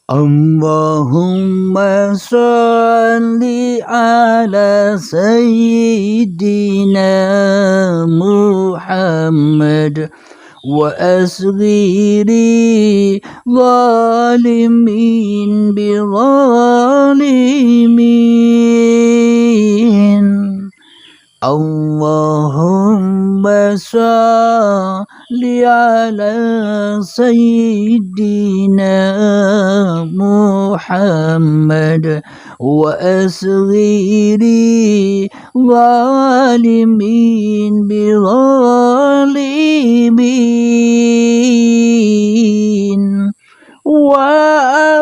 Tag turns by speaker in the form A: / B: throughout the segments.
A: Allahumma salli ala Sayyidina Muhammad wa asghiri zalimin bi zalimin. Allahumma salli ala Sayyidina Muhammad wa asghiri zalimin bi zalimin. Wa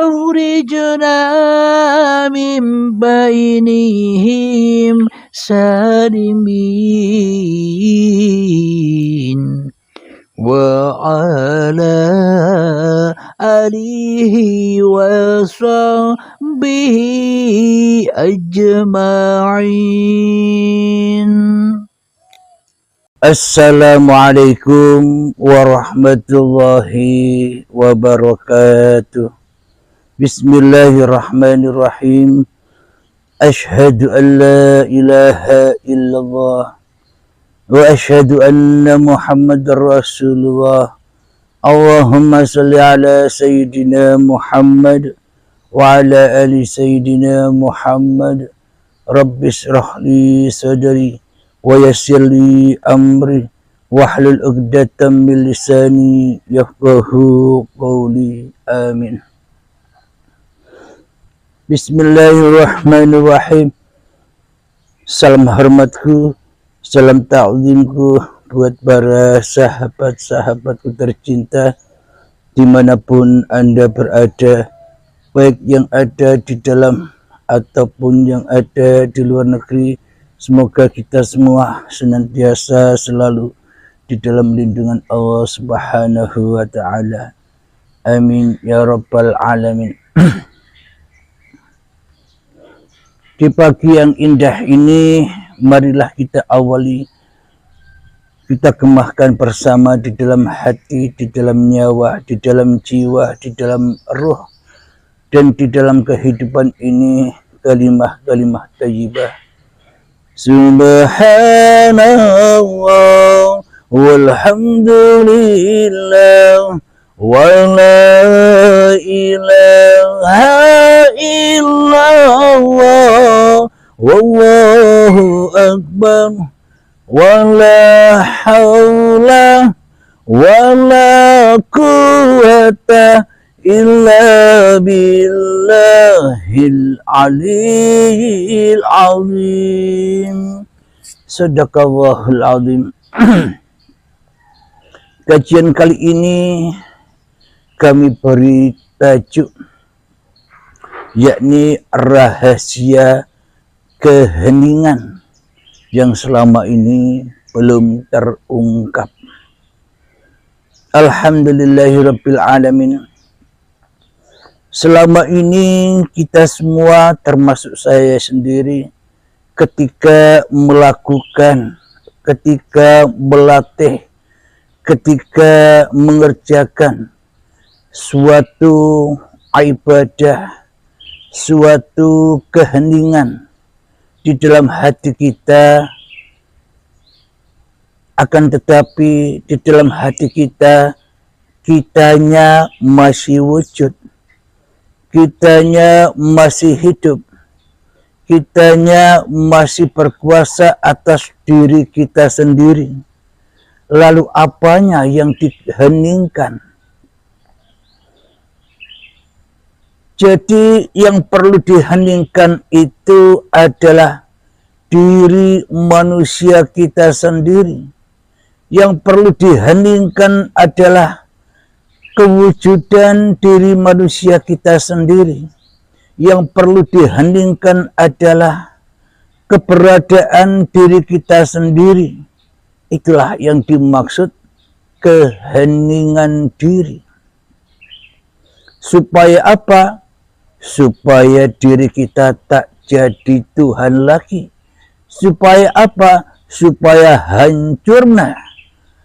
A: akhrijna min bainihim salimin wa ala alihi wa sahbihi ajma'in. Assalamualaikum warahmatullahi wabarakatuh. Bismillahirrahmanirrahim. Ashhadu an la ilaha illallah wa ashhadu anna Muhammadar Rasulullah. Allahumma salli ala Sayyidina Muhammad wa ala ali Sayyidina Muhammad. Rabbi shrah li sadri wa yassir li amri wahlul 'uqdatam min lisani yafqahu qawli. Amin. Bismillahirrahmanirrahim. Salam hormatku, salam ta'zimku buat para sahabat-sahabatku tercinta dimanapun Anda berada, baik yang ada di dalam ataupun yang ada di luar negeri. Semoga kita semua senantiasa selalu di dalam lindungan Allah Subhanahu wa ta'ala. Amin ya rabbal alamin. Di pagi yang indah ini, marilah kita awali, kita kemahkan bersama di dalam hati, di dalam nyawa, di dalam jiwa, di dalam ruh, dan di dalam kehidupan ini kalimah-kalimah thayyibah. Subhanallah walhamdulillah wa la ilaha illallah wallahu akbar wa la hawla wa la quwwata illa billahil aliyyil azim. Sadaqallahul azim. Kajian kali ini kami beri tajuk, yakni rahasia keheningan yang selama ini belum terungkap. Alhamdulillahirabbil alamin. Selama ini kita semua, termasuk saya sendiri, ketika melakukan, ketika melatih, ketika mengerjakan suatu ibadah, suatu keheningan di dalam hati kita, akan tetapi di dalam hati kita, kitanya masih wujud, kitanya masih hidup, kitanya masih berkuasa atas diri kita sendiri. Lalu apanya yang diheningkan? Jadi yang perlu diheningkan itu adalah diri manusia kita sendiri. Yang perlu diheningkan adalah kewujudan diri manusia kita sendiri. Yang perlu diheningkan adalah keberadaan diri kita sendiri. Itulah yang dimaksud keheningan diri. Supaya apa? Supaya diri kita tak jadi Tuhan lagi. Supaya apa? Supaya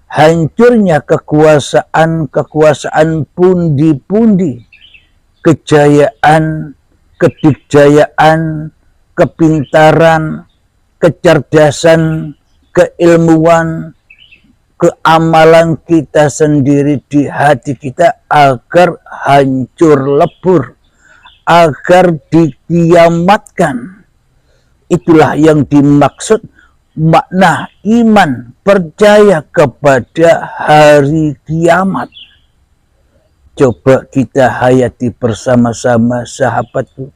A: hancurnya kekuasaan pundi-pundi kejayaan, kedikjayaan, kepintaran, kecerdasan, keilmuan, keamalan kita sendiri di hati kita agar hancur lebur, agar dikiamatkan. Itulah yang dimaksud makna iman, percaya kepada hari kiamat. Coba kita hayati bersama-sama, sahabatku.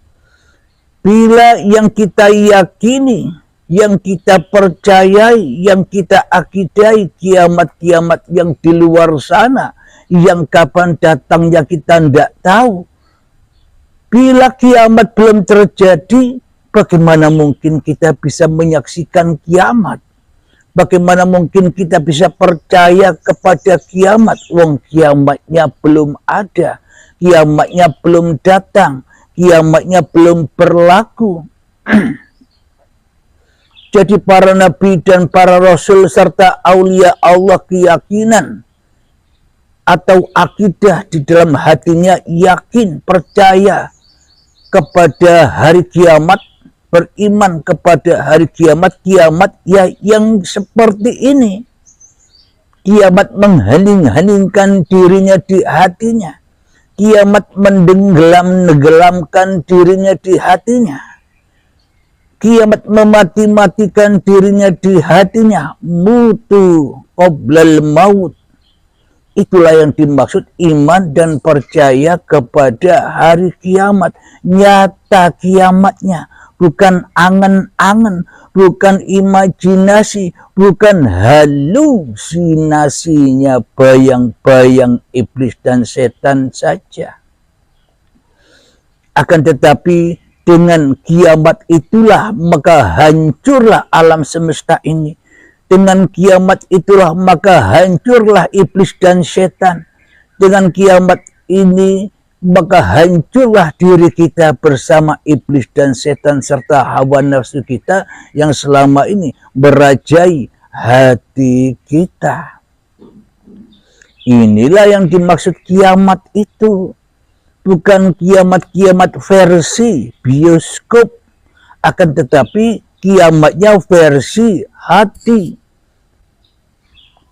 A: Bila yang kita yakini, yang kita percayai, yang kita akidai, kiamat-kiamat yang di luar sana, yang kapan datangnya kita tidak tahu. Bila kiamat belum terjadi, bagaimana mungkin kita bisa menyaksikan kiamat? Bagaimana mungkin kita bisa percaya kepada kiamat? Wong kiamatnya belum ada, kiamatnya belum datang, kiamatnya belum berlaku. Jadi para nabi dan para rasul serta aulia Allah keyakinan atau akidah di dalam hatinya yakin, percaya kepada hari kiamat, beriman kepada hari kiamat, kiamat ya yang seperti ini. Kiamat menghening-heningkan dirinya di hatinya. Kiamat menenggelamkan dirinya di hatinya. Kiamat memati-matikan dirinya di hatinya. Mutu qoblal maut. Itulah yang dimaksud iman dan percaya kepada hari kiamat. Nyata kiamatnya. Bukan angan-angan, bukan imajinasi, bukan halusinasinya bayang-bayang iblis dan setan saja. Akan tetapi dengan kiamat itulah maka hancurlah alam semesta ini. Dengan kiamat itulah maka hancurlah iblis dan setan. Dengan kiamat ini maka hancurlah diri kita bersama iblis dan setan serta hawa nafsu kita yang selama ini merajai hati kita. Inilah yang dimaksud kiamat itu. Bukan kiamat-kiamat versi bioskop, akan tetapi kiamatnya versi hati.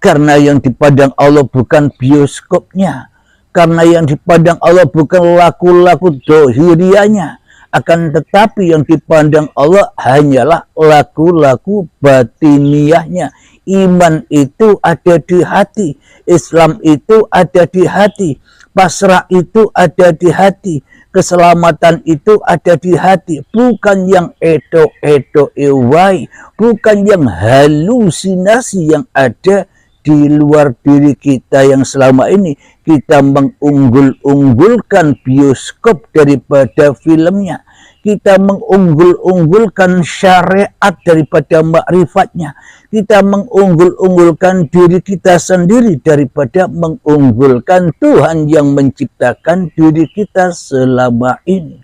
A: Karena yang dipandang Allah bukan bioskopnya. Karena yang dipandang Allah bukan laku-laku dohirianya. Akan tetapi yang dipandang Allah hanyalah laku-laku batiniahnya. Iman itu ada di hati. Islam itu ada di hati. Pasrah itu ada di hati. Keselamatan itu ada di hati. Bukan yang edo-edo ewai. Bukan yang halusinasi yang ada di luar diri kita yang selama ini kita mengunggul-unggulkan bioskop daripada filmnya. Kita mengunggul-unggulkan syariat daripada makrifatnya. Kita mengunggul-unggulkan diri kita sendiri daripada mengunggulkan Tuhan yang menciptakan diri kita selama ini.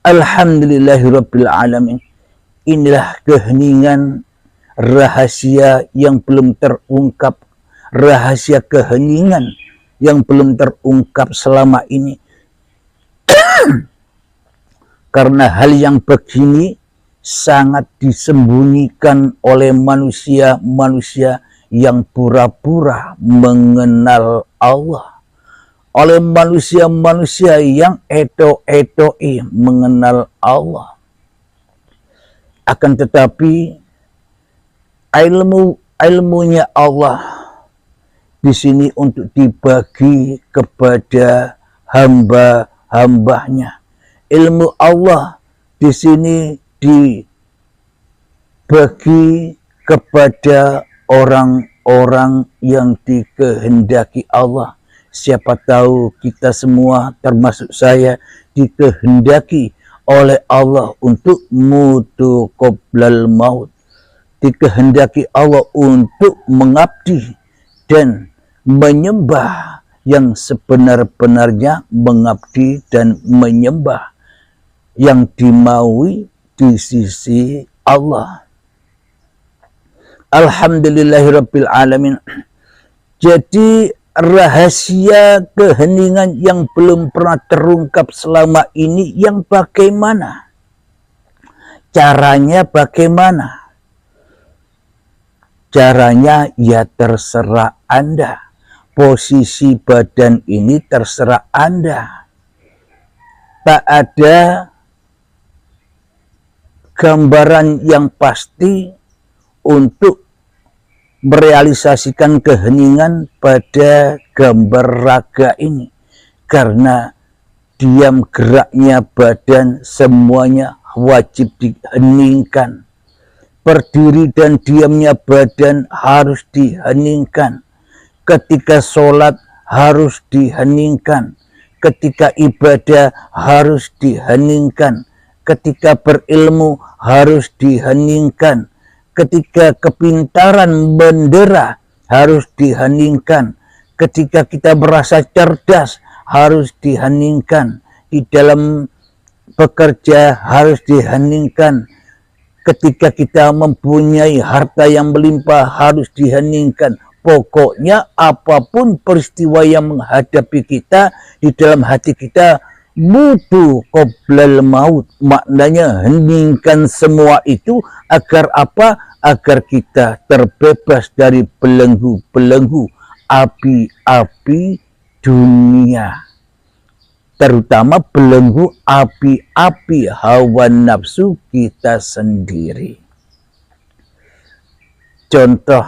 A: Alhamdulillahirrabbilalamin. Inilah keheningan rahasia yang belum terungkap, rahasia keheningan yang belum terungkap selama ini. Karena hal yang begini sangat disembunyikan oleh manusia-manusia yang pura-pura mengenal Allah. Oleh manusia-manusia yang edo-edoi mengenal Allah. Akan tetapi ilmunya Allah di sini untuk dibagi kepada hamba-hambanya. Ilmu Allah di sini dibagi kepada orang-orang yang dikehendaki Allah. Siapa tahu kita semua termasuk saya dikehendaki oleh Allah untuk mutu qoblal maut. Dikehendaki Allah untuk mengabdi dan menyembah yang sebenar-benarnya mengabdi dan menyembah yang dimaui di sisi Allah. Alhamdulillahirrabbilalamin. Jadi rahasia keheningan yang belum pernah terungkap selama ini, yang bagaimana? Caranya bagaimana? Caranya ya terserah Anda. Posisi badan ini terserah Anda. Tak ada gambaran yang pasti untuk merealisasikan keheningan pada gambar raga ini, karena diam geraknya badan semuanya wajib diheningkan. Berdiri dan diamnya badan harus diheningkan. Ketika sholat harus diheningkan. Ketika ibadah harus diheningkan. Ketika berilmu harus diheningkan. Ketika kepintaran bendera harus diheningkan. Ketika kita merasa cerdas harus diheningkan. Di dalam bekerja harus diheningkan. Ketika kita mempunyai harta yang melimpah harus diheningkan. Pokoknya apapun peristiwa yang menghadapi kita, di dalam hati kita mutu qoblal maut. Maknanya heningkan semua itu agar apa? Agar kita terbebas dari belenggu-belenggu api-api dunia, terutama belenggu api-api hawa nafsu kita sendiri. Contoh,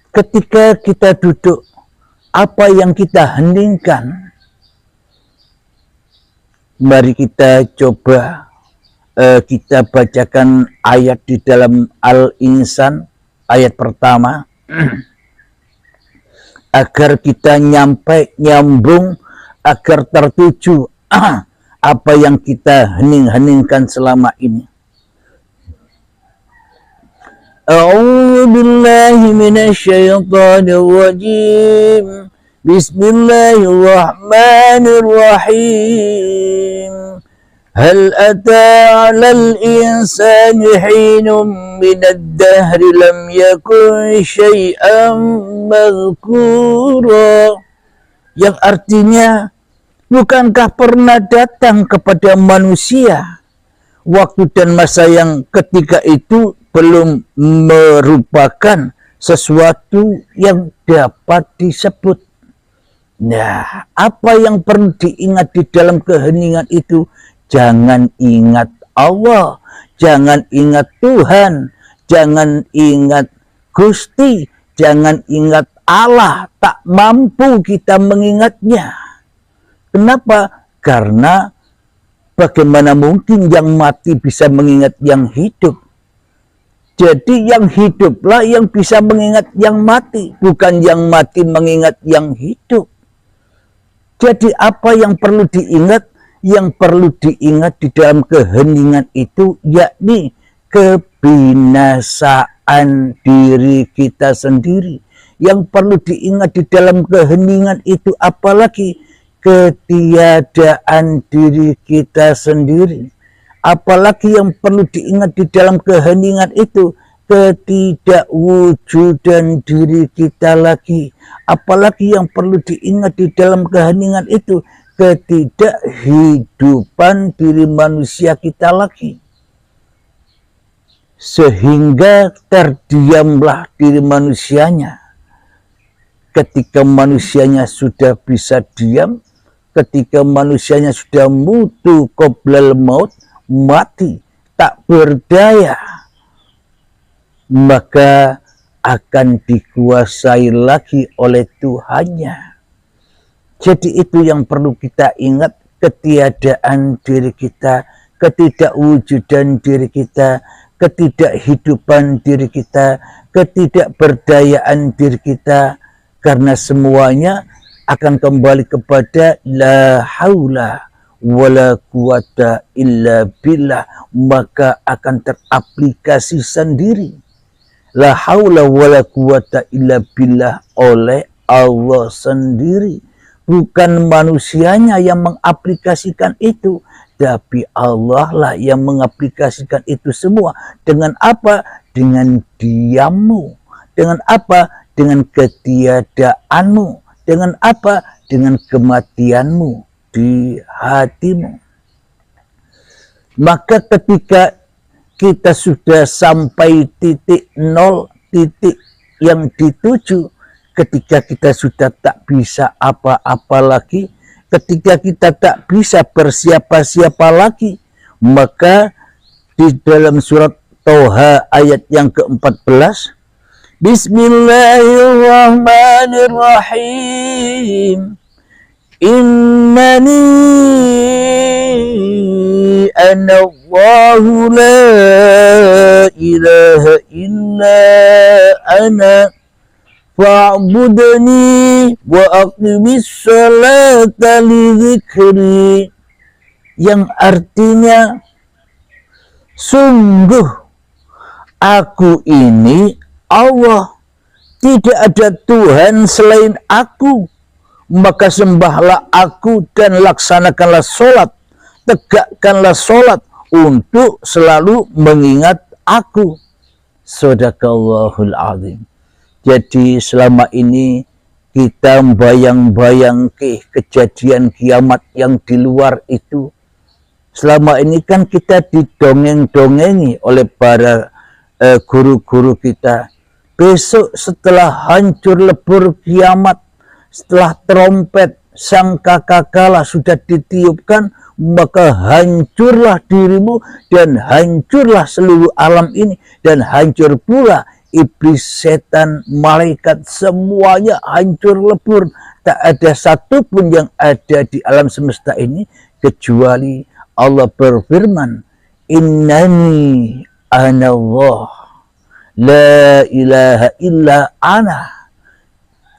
A: ketika kita duduk, apa yang kita heningkan? Mari kita coba kita bacakan ayat di dalam Al-Insan, ayat pertama, agar kita nyambung, agar tertuju apa yang kita heningkan selama ini. A'udzu billahi minasyaitonir rajim. Bismillahirrahmanirrahim. Hal ata 'alal insani hinun minad dahri lam yakun syai'an madhkura. Yang artinya, bukankah pernah datang kepada manusia waktu dan masa yang ketika itu belum merupakan sesuatu yang dapat disebut. Nah, apa yang perlu diingat di dalam keheningan itu? Jangan ingat Allah, jangan ingat Tuhan, jangan ingat Gusti, jangan ingat Allah. Tak mampu kita mengingatnya. Kenapa? Karena bagaimana mungkin yang mati bisa mengingat yang hidup? Jadi yang hiduplah yang bisa mengingat yang mati, bukan yang mati mengingat yang hidup. Jadi apa yang perlu diingat? Yang perlu diingat di dalam keheningan itu yakni kebinasaan diri kita sendiri. Yang perlu diingat di dalam keheningan itu apalagi ketiadaan diri kita sendiri. Apalagi yang perlu diingat di dalam keheningan itu ketidakwujudan diri kita lagi. Apalagi yang perlu diingat di dalam keheningan itu ketidakhidupan diri manusia kita lagi. Sehingga terdiamlah diri manusianya. Ketika manusianya sudah bisa diam, ketika manusianya sudah mutu qoblal maut, mati, tak berdaya, maka akan dikuasai lagi oleh Tuhannya. Jadi itu yang perlu kita ingat, ketiadaan diri kita, ketidakwujudan diri kita, ketidakhidupan diri kita, ketidakberdayaan diri kita, karena semuanya akan kembali kepada la haula wala quwata illa billah, maka akan teraplikasi sendiri la haula wala quwata illa billah oleh Allah sendiri. Bukan manusianya yang mengaplikasikan itu, tapi Allah lah yang mengaplikasikan itu semua. Dengan apa? Dengan diammu. Dengan apa? Dengan ketiadaanmu. Dengan apa? Dengan kematianmu di hatimu. Maka ketika kita sudah sampai titik nol, titik yang dituju, ketika kita sudah tak bisa apa-apa lagi, ketika kita tak bisa bersiapa-siapa lagi, maka di dalam surat Toha ayat yang ke-14, Bismillahirrahmanirrahim. Innani ana Allahu la ilaha illa ana fa'budni wa aqimis salata li dzikri, yang artinya sungguh aku ini Allah, tidak ada Tuhan selain aku, maka sembahlah aku dan laksanakanlah sholat, tegakkanlah sholat untuk selalu mengingat aku. Shadaqallahul azim. Jadi selama ini kita bayang-bayang kejadian kiamat yang di luar itu. Selama ini kan kita didongeng-dongengi oleh para guru-guru kita. Besok setelah hancur lebur kiamat, setelah trompet sangkakala sudah ditiupkan, maka hancurlah dirimu dan hancurlah seluruh alam ini, dan hancur pula iblis, setan, malaikat, semuanya hancur lebur. Tak ada satupun yang ada di alam semesta ini kecuali Allah berfirman, Innani ana Allah, la ilaha illa ana.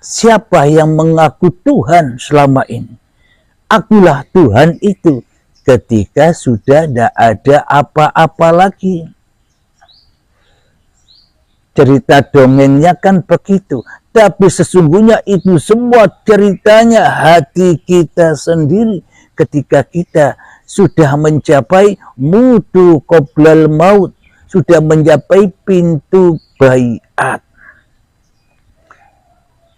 A: Siapa yang mengaku Tuhan selama ini? Akulah Tuhan itu, ketika sudah tidak ada apa-apa lagi. Cerita dongengnya kan begitu. Tapi sesungguhnya itu semua ceritanya hati kita sendiri ketika kita sudah mencapai mutu qoblal maut, sudah mencapai pintu baiat.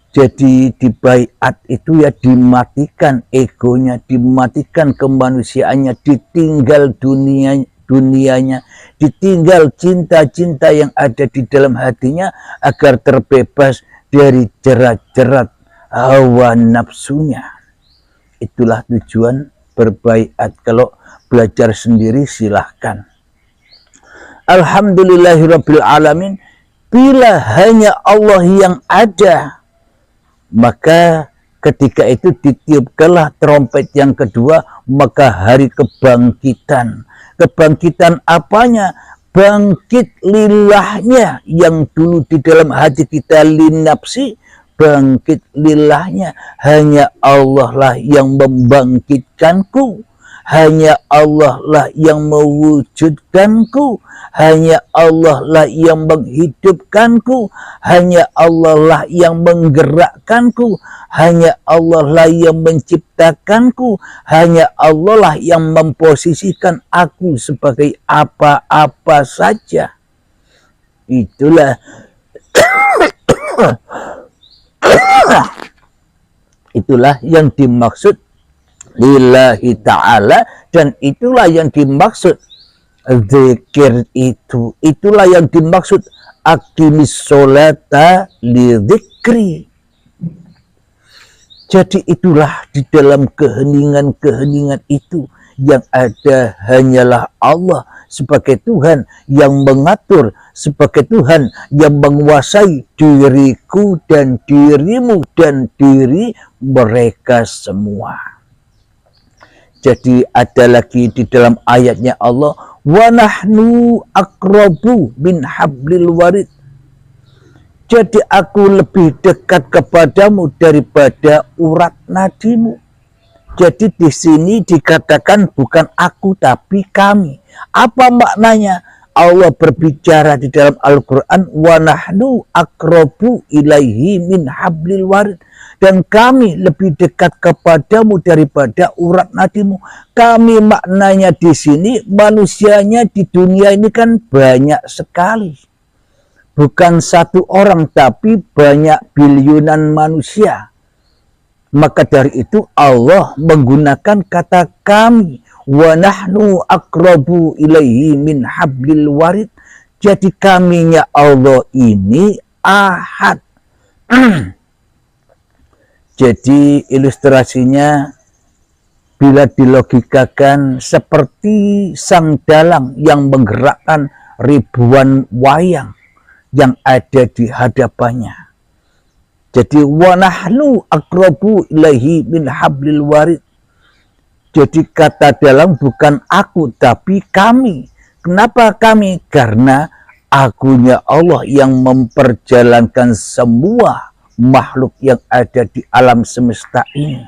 A: Jadi di baiat itu ya dimatikan egonya, dimatikan kemanusiaannya, ditinggal dunianya, ditinggal cinta-cinta yang ada di dalam hatinya agar terbebas dari jerat-jerat hawa nafsunya. Itulah tujuan berbaiat. Kalau belajar sendiri silahkan. Alhamdulillahirabbil alamin. Bila hanya Allah yang ada, maka ketika itu ditiupkanlah trompet yang kedua, maka hari kebangkitan. Kebangkitan apanya? Bangkit lillahnya yang dulu di dalam hati kita linapsi, bangkit lillahnya. Hanya Allah lah yang membangkitkanku, hanya Allah lah yang mewujudkanku, hanya Allah lah yang menghidupkanku, hanya Allah lah yang menggerakkanku, hanya Allah lah yang menciptakanku, hanya Allah lah yang memposisikan aku sebagai apa-apa saja. Itulah itulah yang dimaksud lillahi ta'ala, dan itulah yang dimaksud zikir itu. Itulah yang dimaksud aqimis sholata li dzikri. Jadi itulah di dalam keheningan-keheningan itu yang ada hanyalah Allah sebagai Tuhan yang mengatur, sebagai Tuhan yang menguasai diriku dan dirimu dan diri mereka semua. Jadi ada lagi di dalam ayatnya Allah, wa nahnu aqrabu min hablil warid. Jadi aku lebih dekat kepadamu daripada urat nadimu. Jadi di sini dikatakan bukan aku tapi kami. Apa maknanya? Allah berbicara di dalam Al-Quran, wa nahnu aqrabu ilaihi min hablil warid. Dan kami lebih dekat kepadamu daripada urat nadimu. Kami maknanya di sini, manusianya di dunia ini kan banyak sekali. Bukan satu orang, tapi banyak biliunan manusia. Maka dari itu Allah menggunakan kata kami, wa nahnu aqrabu ilaihi min hablil warid. Jadi kaminya Allah ini ahad. Jadi ilustrasinya bila dilogikakan seperti sang dalang yang menggerakkan ribuan wayang yang ada di hadapannya. Jadi wa nahnu aqrabu ilaihi min hablil warid. Jadi kata dalang bukan aku tapi kami. Kenapa kami? Karena akunya Allah yang memperjalankan semua makhluk yang ada di alam semesta ini.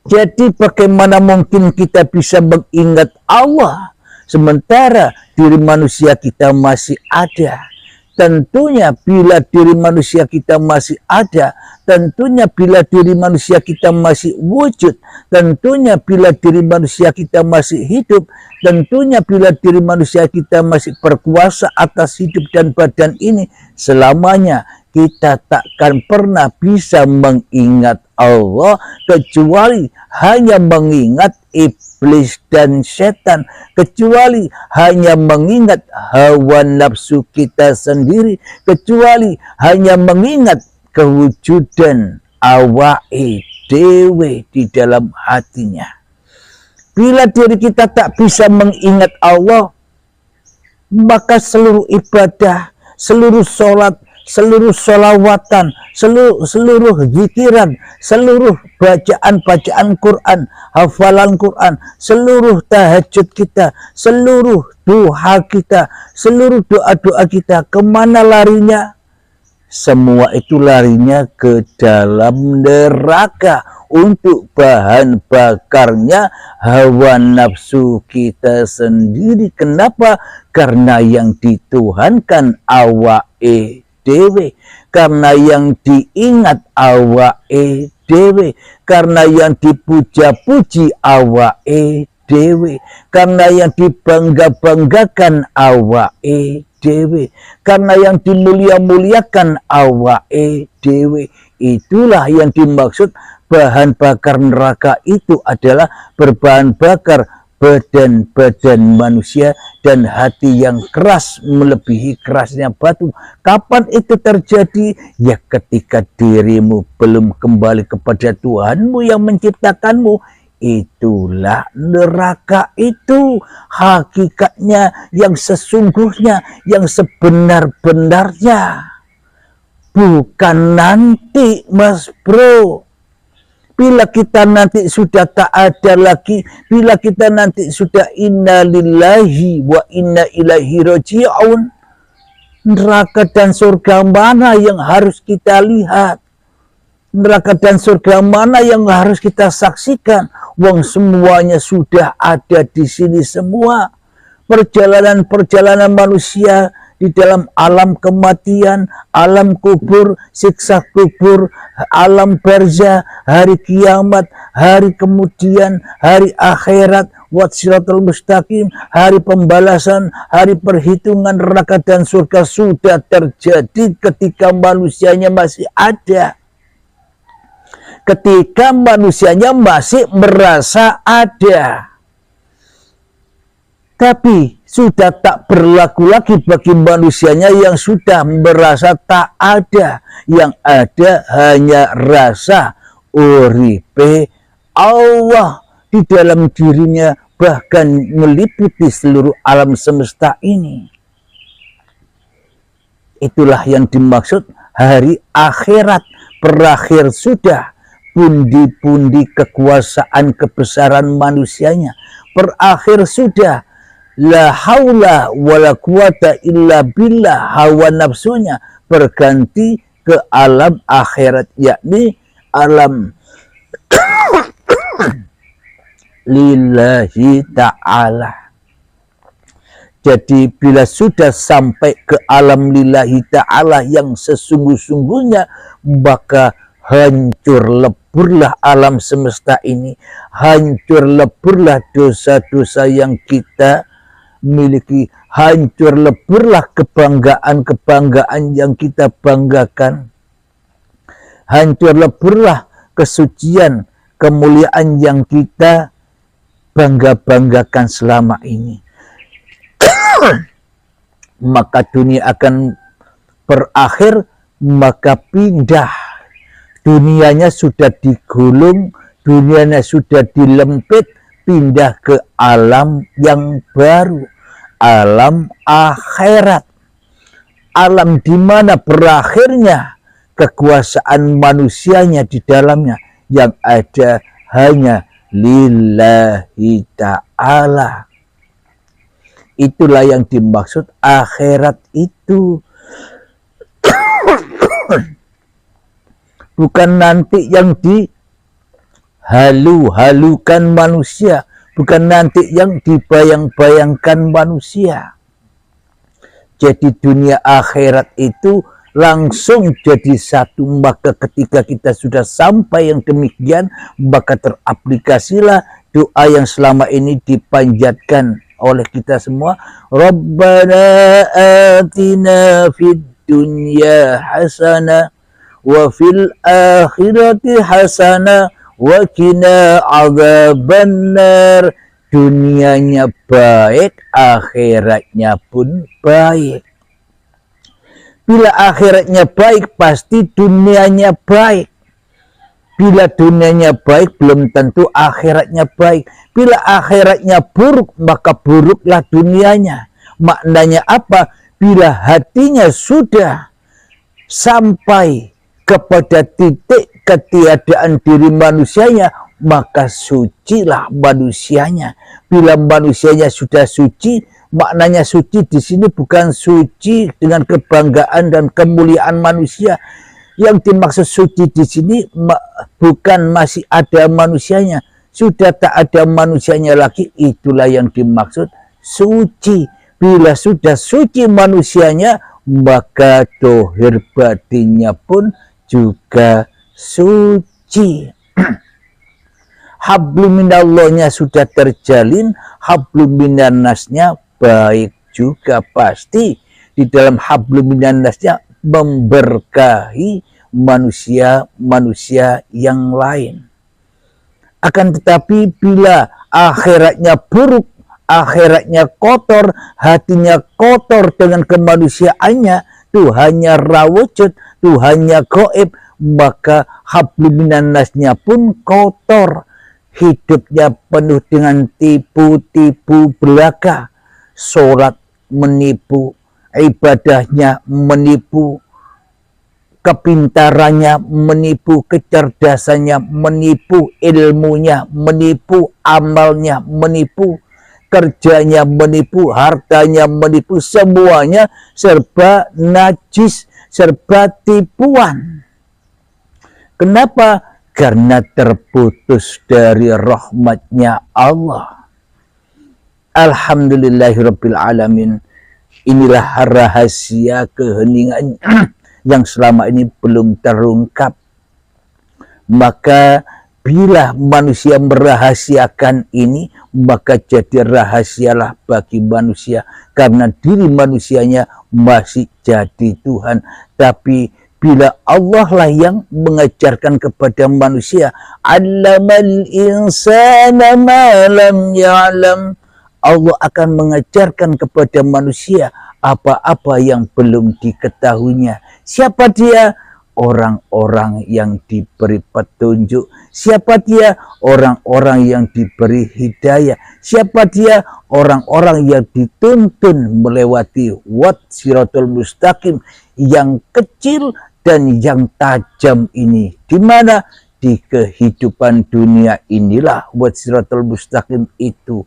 A: Jadi bagaimana mungkin kita bisa mengingat Allah sementara diri manusia kita masih ada? Tentunya bila diri manusia kita masih ada, tentunya bila diri manusia kita masih wujud, tentunya bila diri manusia kita masih hidup, tentunya bila diri manusia kita masih berkuasa atas hidup dan badan ini, selamanya kita takkan pernah bisa mengingat Allah kecuali hanya mengingat iblis dan setan, kecuali hanya mengingat hawa nafsu kita sendiri, kecuali hanya mengingat kewujudan awake dewe di dalam hatinya. Bila diri kita tak bisa mengingat Allah, maka seluruh ibadah, seluruh sholat, seluruh sholawatan, seluruh zikiran, seluruh bacaan Quran, hafalan Quran, seluruh tahajud kita, seluruh duha kita, seluruh doa-doa kita, kemana larinya? Semua itu larinya ke dalam neraka untuk bahan bakarnya hawa nafsu kita sendiri. Kenapa? Karena yang dituhankan awake dewe, karena yang diingat awake dewe, karena yang dipuja-puji awake dewe, karena yang dibangga-banggakan awake dewe, karena yang dimulia-muliakan awake dewe. Itulah yang dimaksud bahan bakar neraka itu adalah berbahan bakar badan-badan manusia dan hati yang keras melebihi kerasnya batu. Kapan itu terjadi? Ya ketika dirimu belum kembali kepada Tuhanmu yang menciptakanmu. Itulah neraka itu hakikatnya yang sesungguhnya, yang sebenar-benarnya. Bukan nanti, Mas Bro. Bila kita nanti sudah tak ada lagi, bila kita nanti sudah inna lillahi wa inna ilaihi raji'un, neraka dan surga mana yang harus kita lihat? Neraka dan surga mana yang harus kita saksikan? Wong semuanya sudah ada di sini semua. Perjalanan-perjalanan manusia di dalam alam kematian, alam kubur, siksa kubur, alam barzah, hari kiamat, hari kemudian, hari akhirat, wassiratul mustaqim, hari pembalasan, hari perhitungan neraka dan surga sudah terjadi ketika manusianya masih ada. Ketika manusianya masih merasa ada. Tapi sudah tak berlaku lagi bagi manusianya yang sudah merasa tak ada. Yang ada hanya rasa uripe Allah di dalam dirinya, bahkan meliputi seluruh alam semesta ini. Itulah yang dimaksud hari akhirat. Berakhir sudah pundi-pundi kekuasaan kebesaran manusianya. Berakhir sudah la haula wala quwata illa billah, hawa nafsunya berganti ke alam akhirat, yakni alam lillahi ta'ala. Jadi bila sudah sampai ke alam lillahi ta'ala yang sesungguh-sungguhnya, maka hancur leburlah alam semesta ini, hancur leburlah dosa-dosa yang kita miliki, hancur leburlah kebanggaan-kebanggaan yang kita banggakan, hancur leburlah kesucian, kemuliaan yang kita bangga-banggakan selama ini. Maka dunia akan berakhir, maka pindah. Dunianya sudah digulung, dunianya sudah dilempit, pindah ke alam yang baru, alam akhirat. Alam di mana berakhirnya kekuasaan manusianya di dalamnya, yang ada hanya lillahi ta'ala. Itulah yang dimaksud akhirat itu. Bukan nanti yang dihalu-halukan manusia, bukan nanti yang dibayang-bayangkan manusia. Jadi dunia akhirat itu langsung jadi satu. Maka ketika kita sudah sampai yang demikian, maka teraplikasilah doa yang selama ini dipanjatkan oleh kita semua. Rabbana atina fid dunya hasanah wa fil akhirati hasanah wa qina adzabannar. Dunianya baik, akhiratnya pun baik. Bila akhiratnya baik, pasti dunianya baik. Bila dunianya baik, belum tentu akhiratnya baik. Bila akhiratnya buruk, maka buruklah dunianya. Maknanya apa? Bila hatinya sudah sampai kepada titik ketiadaan diri manusianya, maka sucilah manusianya. Bila manusianya sudah suci, maknanya suci di sini bukan suci dengan kebanggaan dan kemuliaan manusia. Yang dimaksud suci di sini bukan masih ada manusianya, sudah tak ada manusianya lagi. Itulah yang dimaksud suci. Bila sudah suci manusianya, maka dohir batinnya pun juga suci. Hablum minallahnya sudah terjalin, hablum minannasnya baik juga pasti. Di dalam hablum minannasnya memberkahi manusia-manusia yang lain. Akan tetapi bila akhiratnya buruk, akhiratnya kotor, hatinya kotor dengan kemanusiaannya, Tuhannya rawujud, Tuhannya gaib, maka hablum minannasnya pun kotor. Hidupnya penuh dengan tipu-tipu belaka. Sholat menipu, ibadahnya menipu, kepintarannya menipu, kecerdasannya menipu, ilmunya menipu, amalnya menipu, kerjanya menipu, hartanya menipu, semuanya serba najis, serba tipuan. Kenapa? Karena terputus dari rahmatnya Allah. Alhamdulillahirabbil alamin. Inilah rahasia keheningan yang selama ini belum terungkap. Maka bila manusia merahasiakan ini, maka jadi rahasialah bagi manusia, karena diri manusianya masih jadi Tuhan. Tapi bila Allah lah yang mengajarkan kepada manusia, allamal insana ma lam ya'lam, Allah akan mengajarkan kepada manusia apa-apa yang belum diketahuinya. Siapa dia? Orang-orang yang diberi petunjuk. Siapa dia? Orang-orang yang diberi hidayah. Siapa dia? Orang-orang yang dituntun melewati siratul mustaqim, yang kecil dan yang tajam ini. Di mana? Di kehidupan dunia inilah siratul mustaqim itu.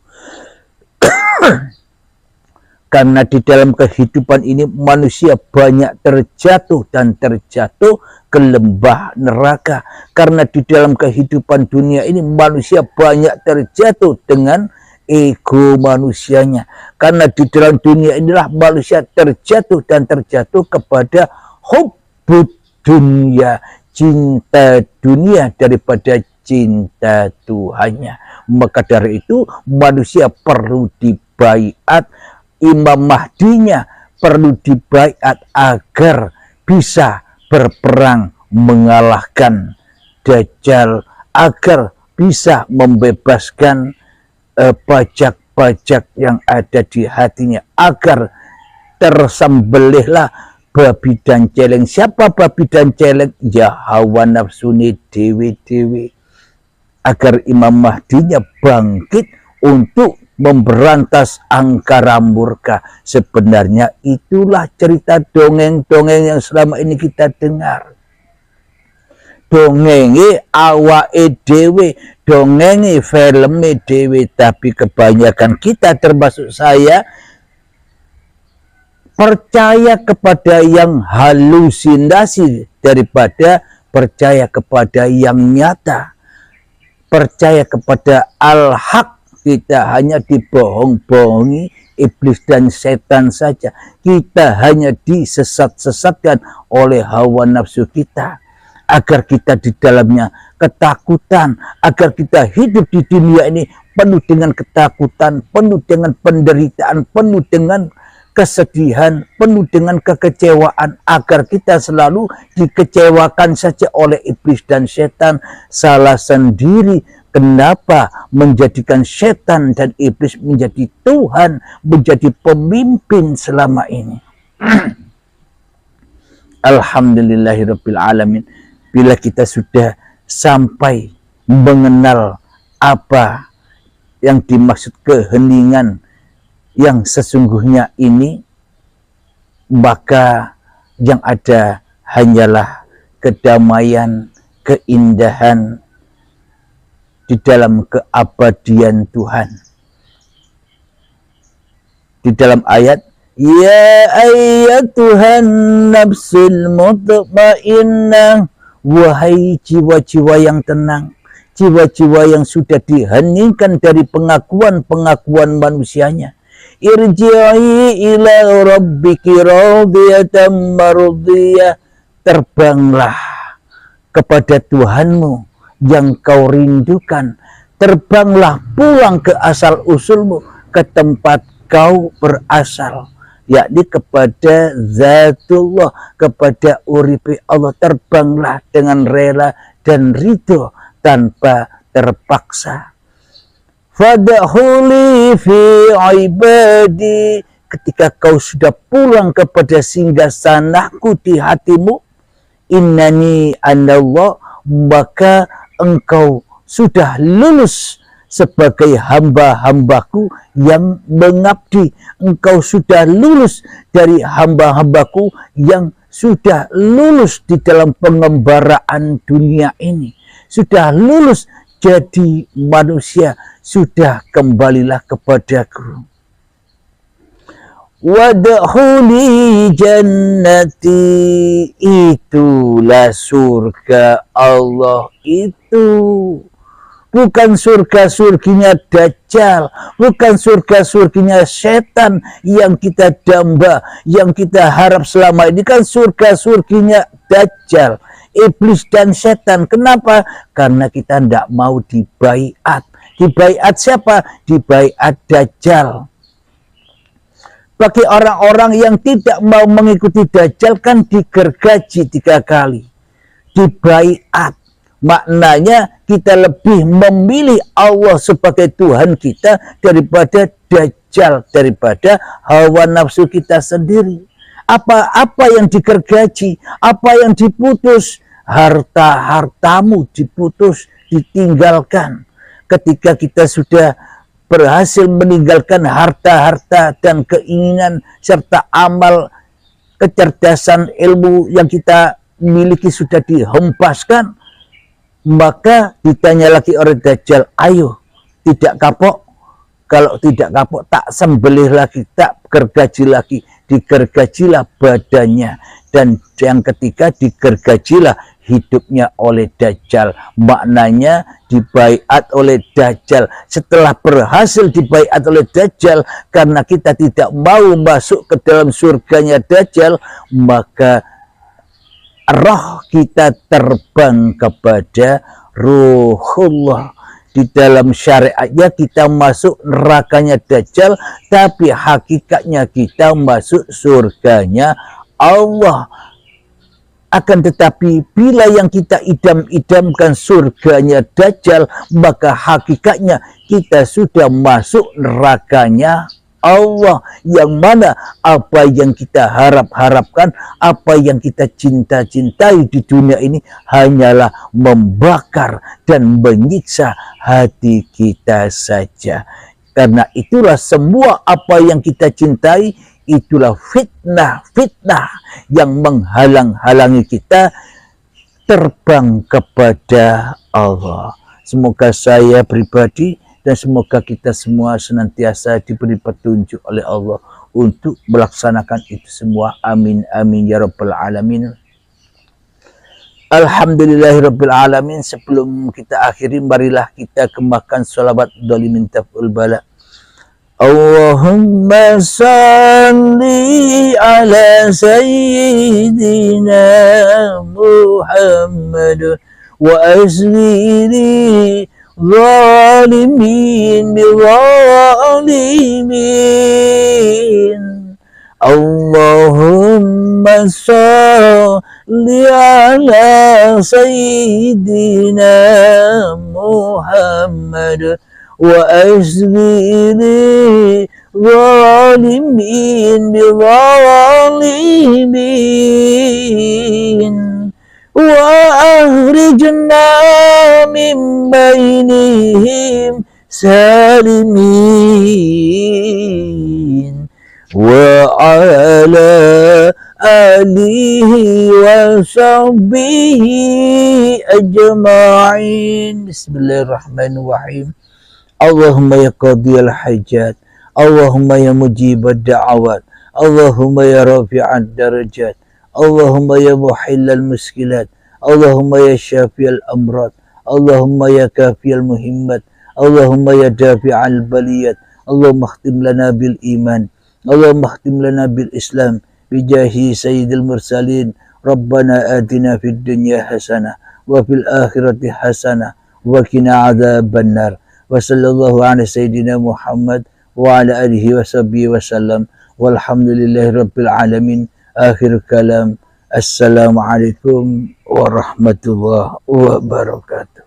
A: Karena di dalam kehidupan ini manusia banyak terjatuh dan terjatuh ke lembah neraka. Karena di dalam kehidupan dunia ini manusia banyak terjatuh dengan ego manusianya. Karena di dalam dunia inilah manusia terjatuh dan terjatuh kepada hubbud dunia, cinta dunia daripada cinta Tuhannya. Maka dari itu manusia perlu dibaiat, Imam Mahdinya perlu dibaiat agar bisa berperang mengalahkan Dajjal agar bisa membebaskan pajak-pajak yang ada di hatinya, agar tersembelihlah babi dan celeng. Siapa babi dan celeng? Ya hawa nafsuni dewi-dewi. Agar Imam Mahdinya bangkit untuk memberantas angkara murka. Sebenarnya itulah cerita dongeng-dongeng yang selama ini kita dengar. Dongengi awake dhewe, dongengi filme dhewe, tapi kebanyakan kita termasuk saya percaya kepada yang halusinasi daripada percaya kepada yang nyata. Percaya kepada al-haq, kita hanya dibohong-bohongi iblis dan setan saja. Kita hanya disesat-sesatkan oleh hawa nafsu kita, agar kita di dalamnya ketakutan, agar kita hidup di dunia ini penuh dengan ketakutan, penuh dengan penderitaan, penuh dengan kesedihan, penuh dengan kekecewaan, agar kita selalu dikecewakan saja oleh iblis dan setan. Salah sendiri kenapa menjadikan setan dan iblis menjadi Tuhan, menjadi pemimpin selama ini. Alhamdulillahirabbil alamin. Bila kita sudah sampai mengenal apa yang dimaksud keheningan yang sesungguhnya ini, maka yang ada hanyalah kedamaian, keindahan di dalam keabadian Tuhan. Di dalam ayat, ya ayyatuhan nafsul mutmainnah, wahai jiwa-jiwa yang tenang, jiwa-jiwa yang sudah diheningkan dari pengakuan-pengakuan manusianya. Irji'i ila rabbiki radiyatan mardiyah. Terbanglah kepada Tuhanmu yang kau rindukan. Terbanglah pulang ke asal usulmu, ke tempat kau berasal, yakni kepada zatullah, kepada uripi Allah. Terbanglah dengan rela dan ridho tanpa terpaksa. Fadkhuli fi ibadi, ketika kau sudah pulang kepada singgasanaku di hatimu, innani anallah, maka engkau sudah lulus sebagai hamba-hambaku yang mengabdi. Engkau sudah lulus dari hamba-hambaku yang sudah lulus di dalam pengembaraan dunia ini, sudah lulus jadi manusia, sudah kembalilah kepadaku. Wadkhuli jannati, itulah surga Allah itu. Bukan surga-surginya Dajjal, bukan surga-surginya setan yang kita damba, yang kita harap selama ini. Kan surga-surginya Dajjal, iblis dan setan. Kenapa? Karena kita tidak mau dibaiat. Dibaiat siapa? Dibaiat Dajjal. Bagi orang-orang yang tidak mau mengikuti Dajjal kan digergaji 3 kali. Dibaiat. Maknanya kita lebih memilih Allah sebagai Tuhan kita daripada Dajjal, daripada hawa nafsu kita sendiri. Apa yang digergaji, apa yang diputus, harta-hartamu diputus, ditinggalkan. Ketika kita sudah berhasil meninggalkan harta-harta dan keinginan serta amal, kecerdasan, ilmu yang kita miliki sudah dihempaskan, maka ditanya lagi oleh Dajjal, ayo, tidak kapok? Kalau tidak kapok, tak sembelih lagi, tak gergaji lagi. Digergajilah badannya. Dan yang ketiga, digergajilah hidupnya oleh Dajjal. Maknanya dibaiat oleh Dajjal. Setelah berhasil dibaiat oleh Dajjal, karena kita tidak mau masuk ke dalam surganya Dajjal, maka roh kita terbang kepada Ruhullah. Di dalam syariatnya kita masuk nerakanya Dajjal, tapi hakikatnya kita masuk surganya Allah. Akan tetapi bila yang kita idam-idamkan surganya Dajjal, maka hakikatnya kita sudah masuk nerakanya Allah, yang mana apa yang kita harap-harapkan, apa yang kita cinta-cintai di dunia ini hanyalah membakar dan menyiksa hati kita saja. Karena itulah semua apa yang kita cintai, itulah fitnah-fitnah yang menghalang-halangi kita terbang kepada Allah. Semoga saya pribadi dan semoga kita semua senantiasa diberi petunjuk oleh Allah untuk melaksanakan itu semua. Amin amin ya rabbal alamin. Alhamdulillahirabbil alamin. Sebelum kita akhiri, marilah kita kembangkan sholawat dolimin taf'ul bala. Allahumma salli ala sayyidina Muhammad wa asli zalimin bizalimin. Allahumma salli ala sayyidina Muhammad wa asli zalimin bizalimin. وأخرجنا من بينهم سالمين وعلى آله وصحبه أجمعين. بسم الله الرحمن الرحيم. اللهم يا قاضي الحاجات، اللهم يا مجيب الدعوات، اللهم يا رافع الدرجات، اللهم يا محل المشكلات، اللهم يا شافي الأمراض، اللهم يا كافي المهمات، اللهم يا دافع البليات، اللهم اختم لنا بالإيمان، اللهم اختم لنا بالإسلام بجاه سيد المرسلين. ربنا آتنا في الدنيا حسنة وفي الآخرة حسنة وقنا عذاب النار. وصلى الله على سيدنا محمد وعلى آله وصحبه وسلم والحمد لله رب العالمين. Akhir kalam, assalamualaikum warahmatullahi wabarakatuh.